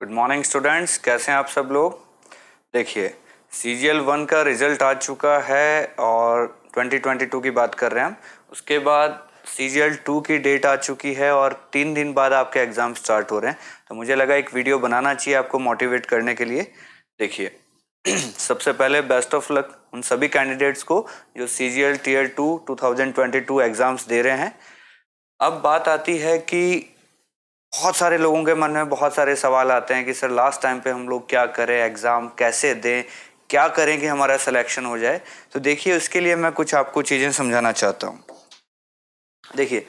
Good morning students, कैसे हैं आप सब लोग। देखिए, CGL 1 का रिजल्ट आ चुका है और 2022 की बात कर रहे हैं हम। उसके बाद CGL 2 की डेट आ चुकी है और 3 दिन बाद आपके एग्ज़ाम स्टार्ट हो रहे हैं। तो मुझे लगा एक वीडियो बनाना चाहिए आपको मोटिवेट करने के लिए। देखिए सबसे पहले बेस्ट ऑफ लक उन सभी कैंडिडेट्स को जो CGL Tier 2 2022 एग्ज़ाम्स दे रहे हैं। अब बात आती है कि बहुत सारे लोगों के मन में बहुत सारे सवाल आते हैं कि सर लास्ट टाइम पे हम लोग क्या करें, एग्ज़ाम कैसे दें, क्या करें कि हमारा सिलेक्शन हो जाए। तो देखिए, उसके लिए मैं कुछ आपको चीज़ें समझाना चाहता हूँ। देखिए,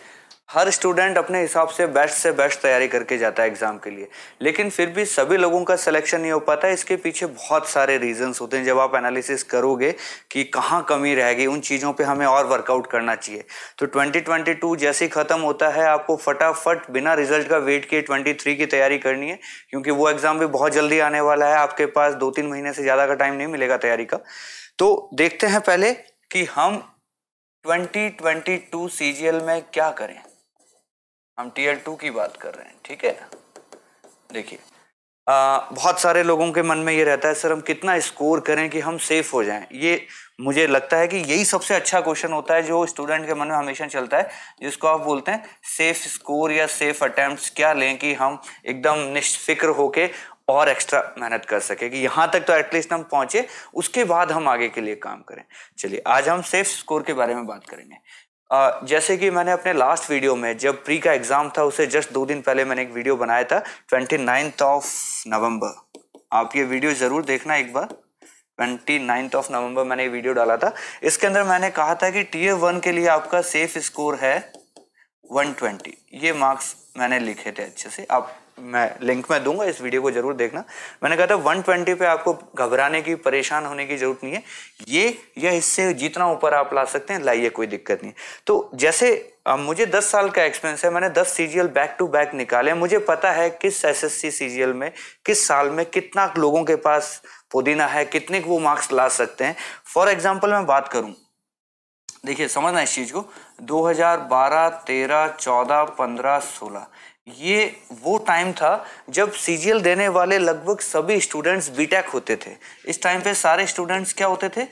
हर स्टूडेंट अपने हिसाब से बेस्ट तैयारी करके जाता है एग्जाम के लिए, लेकिन फिर भी सभी लोगों का सिलेक्शन नहीं हो पाता। इसके पीछे बहुत सारे रीजंस होते हैं। जब आप एनालिसिस करोगे कि कहाँ कमी रह गई, उन चीज़ों पे हमें और वर्कआउट करना चाहिए। तो 2022 जैसे ही खत्म होता है, आपको फटाफट बिना रिजल्ट का वेट किए 23 की तैयारी करनी है, क्योंकि वो एग्जाम भी बहुत जल्दी आने वाला है। आपके पास 2-3 महीने से ज़्यादा का टाइम नहीं मिलेगा तैयारी का। तो देखते हैं पहले कि हम 2022 CGL में क्या करें। हम Tier 2 की बात कर रहे हैं, ठीक है। देखिए, बहुत सारे लोगों के मन में ये रहता है सर हम कितना स्कोर करें कि हम सेफ हो जाएं। ये मुझे लगता है कि यही सबसे अच्छा क्वेश्चन होता है जो स्टूडेंट के मन में हमेशा चलता है, जिसको आप बोलते हैं सेफ स्कोर या सेफ अटेम्प्ट्स। क्या लें कि हम एकदम निश्फिक्र होके और एक्स्ट्रा मेहनत कर सके कि यहाँ तक तो एटलीस्ट हम पहुंचे, उसके बाद हम आगे के लिए काम करें। चलिए, आज हम सेफ स्कोर के बारे में बात करेंगे। जैसे कि मैंने अपने लास्ट वीडियो में, जब प्री का एग्जाम था उससे जस्ट 2 दिन पहले मैंने एक वीडियो बनाया था 29 नवंबर। आप ये वीडियो जरूर देखना एक बार। 29 नवंबर मैंने ये वीडियो डाला था। इसके अंदर मैंने कहा था कि Tier 1 के लिए आपका सेफ स्कोर है 120। ये मार्क्स मैंने लिखे थे अच्छे से। आप, मैं लिंक में दूंगा, इस वीडियो को जरूर देखना। मैंने कहा था 120 पे आपको घबराने की, परेशान होने की जरूरत नहीं है। ये या इससे जितना ऊपर आप ला सकते हैं लाइए, कोई दिक्कत नहीं। तो जैसे मुझे 10 साल का एक्सपीरियंस है, मैंने 10 CGL बैक टू बैक निकाले। मुझे पता है किस SSC CGL में किस साल में कितना लोगों के पास पुदीना है, कितने वो मार्क्स ला सकते हैं। फॉर एग्जाम्पल मैं बात करूं, देखिए समझना इस चीज को, 2012, 13, 14, 15, 16 ये वो टाइम था जब CGL देने वाले लगभग सभी स्टूडेंट्स बीटेक होते थे। इस टाइम पे सारे स्टूडेंट्स क्या होते थे?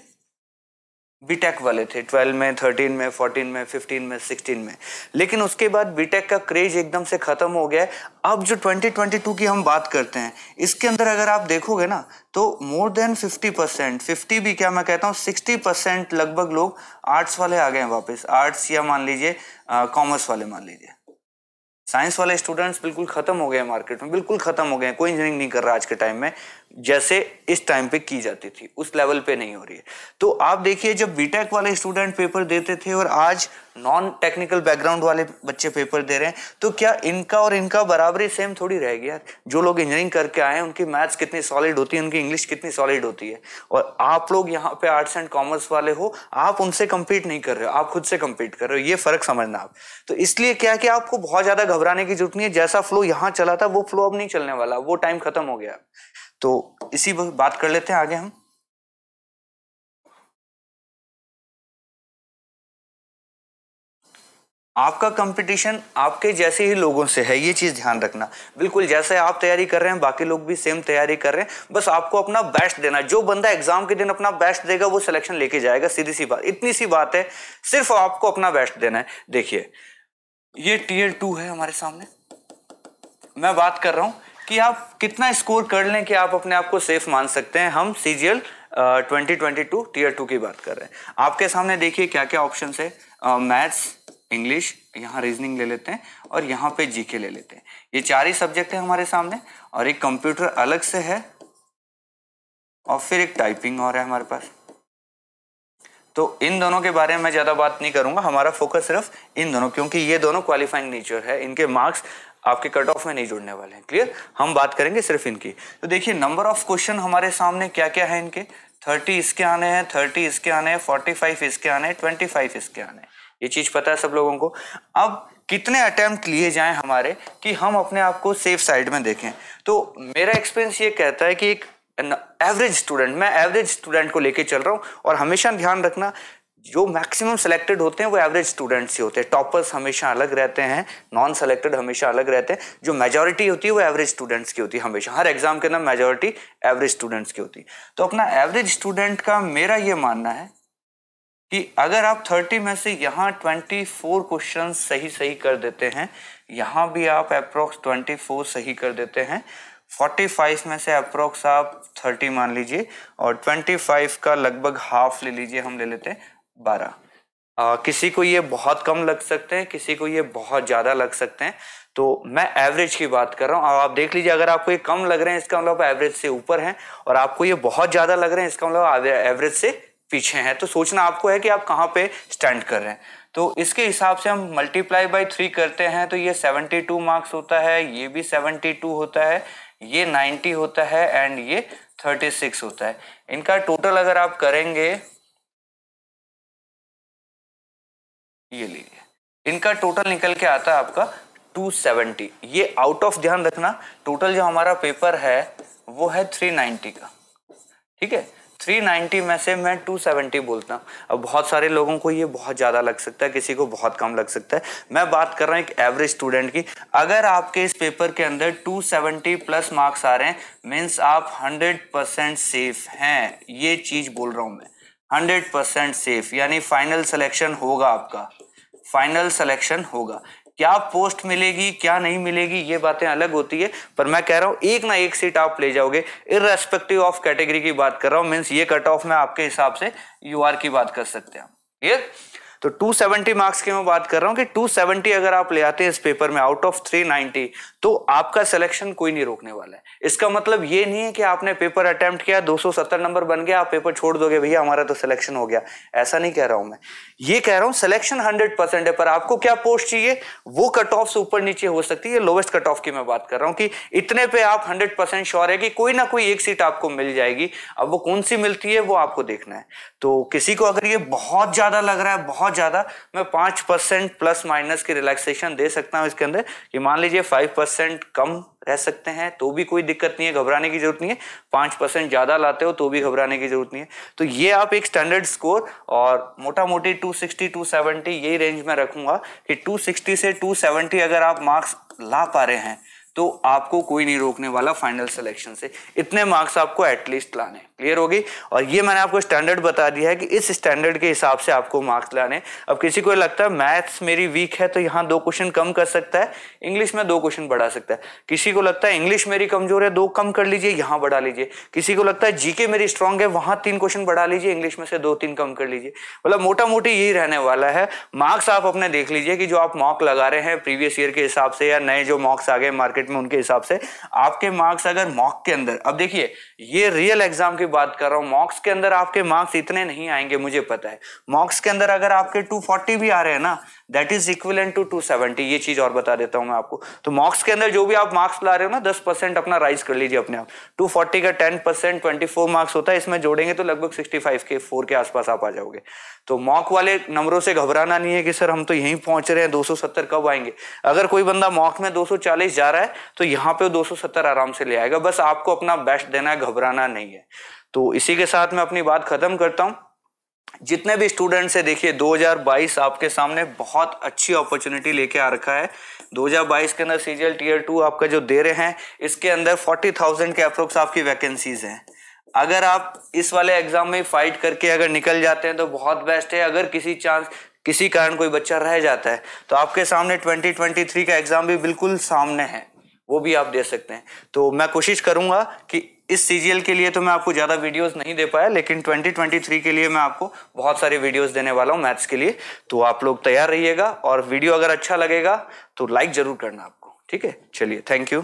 बीटेक वाले थे। 12 में, 13 में, 14 में, 15 में, 16 में। लेकिन उसके बाद बीटेक का क्रेज एकदम से खत्म हो गया है। अब जो 2022 की हम बात करते हैं, इसके अंदर अगर आप देखोगे ना, तो मोर देन 50%, 50 भी क्या, मैं कहता हूँ 60% लगभग लोग आर्ट्स वाले आ गए हैं वापस। आर्ट्स या मान लीजिए कॉमर्स वाले मान लीजिए। साइंस वाले स्टूडेंट्स बिल्कुल खत्म हो गए हैं मार्केट में, बिल्कुल खत्म हो गए हैं। कोई इंजीनियरिंग नहीं कर रहा आज के टाइम में, जैसे इस टाइम पे की जाती थी उस लेवल पे नहीं हो रही है। तो आप देखिए, जब बीटेक वाले स्टूडेंट पेपर देते थे और आज नॉन टेक्निकल बैकग्राउंड वाले बच्चे पेपर दे रहे हैं, तो क्या इनका और इनका बराबरी सेम थोड़ी रहेगी यार। जो लोग इंजीनियरिंग करके आए हैं उनकी मैथ्स कितनी सॉलिड होती है, उनकी इंग्लिश कितनी सॉलिड होती है, और आप लोग यहाँ पे आर्ट्स एंड कॉमर्स वाले हो, आप उनसे compete नहीं कर रहे हो, आप खुद से compete कर रहे हो। ये फर्क समझना आप। तो इसलिए क्या है कि आपको बहुत ज्यादा घबराने की जरूरत नहीं है। जैसा फ्लो यहाँ चला था वो फ्लो अब नहीं चलने वाला, वो टाइम खत्म हो गया। तो इसी बात कर लेते हैं आगे हम। आपका कंपटीशन आपके जैसे ही लोगों से है, ये चीज ध्यान रखना। बिल्कुल जैसे आप तैयारी कर रहे हैं बाकी लोग भी सेम तैयारी कर रहे हैं। बस आपको अपना बेस्ट देना। जो बंदा एग्जाम के दिन अपना बेस्ट देगा वो सिलेक्शन लेके जाएगा। सीधी सी बात, इतनी सी बात है, सिर्फ आपको अपना बेस्ट देना है। देखिए, ये Tier 2 है हमारे सामने। मैं बात कर रहा हूं कि आप कितना स्कोर कर लें कि आप अपने आप को सेफ मान सकते हैं। हम CGL 2022 Tier 2 की बात कर रहे हैं। आपके सामने देखिए क्या क्या ऑप्शन है। मैथ्स, इंग्लिश, यहाँ रीजनिंग ले लेते हैं और यहाँ पे जीके ले लेते हैं। ये 4 ही सब्जेक्ट है हमारे सामने, और एक कंप्यूटर अलग से है, और फिर एक टाइपिंग और है हमारे पास। तो इन दोनों के बारे में मैं ज्यादा बात नहीं करूंगा, हमारा फोकस सिर्फ इन दोनों, क्योंकि ये दोनों क्वालिफाइंग नेचर है, इनके मार्क्स आपके कट ऑफ में नहीं जुड़ने वाले हैं। क्लियर? हम बात करेंगे सिर्फ इनकी। तो देखिए, नंबर ऑफ क्वेश्चन हमारे सामने क्या क्या है इनके। 30 इसके आने हैं, 30 इसके आने हैं, 45 इसके आने हैं, 25 इसके आने हैं। ये चीज पता है सब लोगों को। अब कितने अटेम्प्ट लिए जाएं हमारे कि हम अपने आप को सेफ साइड में देखें। तो मेरा एक्सपीरियंस ये कहता है कि एक एवरेज स्टूडेंट, मैं एवरेज स्टूडेंट को लेके चल रहा हूं, और हमेशा ध्यान रखना जो मैक्सिमम सिलेक्टेड होते हैं वो एवरेज स्टूडेंट्स ही होते हैं। टॉपर्स हमेशा अलग रहते हैं, नॉन सेलेक्टेड हमेशा अलग रहते हैं। जो मेजॉरिटी होती है वो एवरेज स्टूडेंट्स की होती है हमेशा, हर एग्जाम के अंदर मेजॉरिटी एवरेज स्टूडेंट्स की होती है। तो अपना एवरेज स्टूडेंट का मेरा ये मानना है कि अगर आप 30 में से यहाँ 24 क्वेश्चन सही कर देते हैं, यहाँ भी आप अप्रोक्स 24 सही कर देते हैं, 45 में से अप्रोक्स आप 30 मान लीजिए, और 25 का लगभग हाफ ले लीजिए, हम ले लेते हैं 12। किसी को ये बहुत कम लग सकते हैं, किसी को ये बहुत ज़्यादा लग सकते हैं, तो मैं एवरेज की बात कर रहा हूँ। आप देख लीजिए, अगर आपको ये कम लग रहे हैं इसका मतलब एवरेज से ऊपर हैं, और आपको ये बहुत ज़्यादा लग रहे हैं इसका मतलब एवरेज से पीछे हैं। तो सोचना आपको है कि आप कहाँ पे स्टैंड कर रहे हैं। तो इसके हिसाब से हम मल्टीप्लाई बाय 3 करते हैं तो ये 72 मार्क्स होता है, ये भी 72 होता है, ये 90 होता है एंड ये 36 होता है। इनका टोटल अगर आप करेंगे, ये लीजिए, इनका टोटल निकल के आता है आपका 270। ये आउट ऑफ, ध्यान रखना, टोटल जो हमारा पेपर है वो है 390 का, ठीक है। 390 में से मैं 270 बोलता हूँ। अब बहुत सारे लोगों को ये बहुत ज़्यादा लग सकता है, किसी को बहुत कम लग सकता है। मैं बात कर रहा हूँ एक एवरेज स्टूडेंट की। अगर आपके इस पेपर के अंदर 270 प्लस मार्क्स आ रहे हैं, मीन्स आप 100% सेफ हैं। ये चीज़ बोल रहा हूँ मैं, 100% सेफ, यानी फाइनल सिलेक्शन होगा आपका, फाइनल सिलेक्शन होगा। क्या पोस्ट मिलेगी क्या नहीं मिलेगी ये बातें अलग होती है, पर मैं कह रहा हूं एक ना एक सीट आप ले जाओगे, इररेस्पेक्टिव ऑफ कैटेगरी की बात कर रहा हूं। मींस ये कट ऑफ में आपके हिसाब से यूआर की बात कर सकते हैं, क्लियर। तो 270 मार्क्स की मैं बात कर रहा हूं कि 270 अगर आप ले आते हैं इस पेपर में आउट ऑफ 390, तो आपका सिलेक्शन कोई नहीं रोकने वाला है। इसका मतलब ये नहीं है कि आपने पेपर अटेम्प्ट किया, 270 नंबर बन गया, आप पेपर छोड़ दोगे, भैया हमारा तो सिलेक्शन हो गया, ऐसा नहीं कह रहा हूं मैं। ये कह रहा हूं सिलेक्शन 100% है, पर आपको क्या पोस्ट चाहिए, वो कट ऑफ से ऊपर नीचे हो सकती है। लोवेस्ट कट ऑफ की मैं बात कर रहा हूं कि इतने पे आप 100% श्योर है कि कोई ना कोई एक सीट आपको मिल जाएगी। अब वो कौन सी मिलती है वो आपको देखना है। तो किसी को अगर ये बहुत ज्यादा लग रहा है, बहुत ज्यादा, मैं 5% प्लस माइनस की रिलैक्सेशन दे सकता हूं इसके अंदर, कि मान लीजिए 5% कम रह सकते हैं तो भी कोई दिक्कत नहीं है, घबराने की जरूरत नहीं है। 5% ज्यादा लाते हो तो भी घबराने की जरूरत नहीं है। तो ये आप एक स्टैंडर्ड स्कोर, और मोटा मोटी 260 270 यही रेंज में रखूंगा कि 260 से 270 अगर आप मार्क्स ला पा रहे हैं तो आपको कोई नहीं रोकने वाला फाइनल सिलेक्शन से। इतने मार्क्स आपको एटलीस्ट लाने, क्लियर होगी। और ये मैंने आपको स्टैंडर्ड बता दिया है कि इस स्टैंडर्ड के हिसाब से आपको मार्क्स लाने। अब किसी को लगता है मैथ्स मेरी वीक है तो यहाँ 2 क्वेश्चन कम कर सकता है, इंग्लिश में 2 क्वेश्चन बढ़ा सकता है। किसी को लगता है इंग्लिश मेरी कमजोर है, 2 कम कर लीजिए, यहाँ बढ़ा लीजिए। किसी को लगता है जीके मेरी स्ट्रांग है, वहां 3 क्वेश्चन बढ़ा लीजिए, इंग्लिश में से 2-3 कम कर लीजिए। मतलब मोटा मोटी यही रहने वाला है। मार्क्स आप अपने देख लीजिए कि जो आप मॉक लगा रहे हैं प्रीवियस ईयर के हिसाब से, या नए जो मॉक्स आ गए मार्केट में उनके हिसाब से, आपके मार्क्स अगर मॉक के अंदर, अब देखिए ये रियल एग्जाम की बात कर रहा हूं, मॉक्स के अंदर आपके मार्क्स इतने नहीं आएंगे, मुझे पता है। मॉक्स के अंदर अगर आपके 240 भी आ रहे हैं ना, दैट इज इक्विवेलेंट टू 270। ये चीज और बता देता हूं मैं आपको। तो मॉक्स के अंदर जो भी आप मार्क्स ला रहे हो ना, 10% अपना राइज कर लीजिए अपने आप। 240 का 10% 24 मार्क्स होता है, इसमें जोड़ेंगे तो लगभग 65 के 4 के आसपास आप आ जाओगे। तो मॉक वाले नंबरों से घबराना नहीं है कि सर हम तो यहीं पहुंच रहे हैं, 270 कब आएंगे। अगर कोई बंदा मॉक में 240 जा रहा है तो यहाँ पे 270 आराम से ले आएगा। बस आपको अपना बेस्ट देना है, घबराना नहीं है। तो इसी के साथ मैं अपनी बात खत्म करता हूं। जितने भी स्टूडेंट्स है, देखिए 2022 आपके सामने बहुत अच्छी अपॉर्चुनिटी लेके आ रखा है। 2022 के अंदर सीजीएल टियर 2 आपका जो दे रहे हैं, इसके अंदर 40,000 के अप्रोक्स आपकी वैकेंसीज हैं। अगर आप इस वाले एग्जाम में फाइट करके अगर निकल जाते हैं तो बहुत बेस्ट है। अगर किसी कारण कोई बच्चा रह जाता है तो आपके सामने 2023 का एग्जाम भी बिल्कुल सामने है, वो भी आप दे सकते हैं। तो मैं कोशिश करूंगा कि इस सीजीएल के लिए तो मैं आपको ज्यादा वीडियोस नहीं दे पाया, लेकिन 2023 के लिए मैं आपको बहुत सारे वीडियोस देने वाला हूं मैथ्स के लिए। तो आप लोग तैयार रहिएगा, और वीडियो अगर अच्छा लगेगा तो लाइक जरूर करना आपको, ठीक है। चलिए, थैंक यू।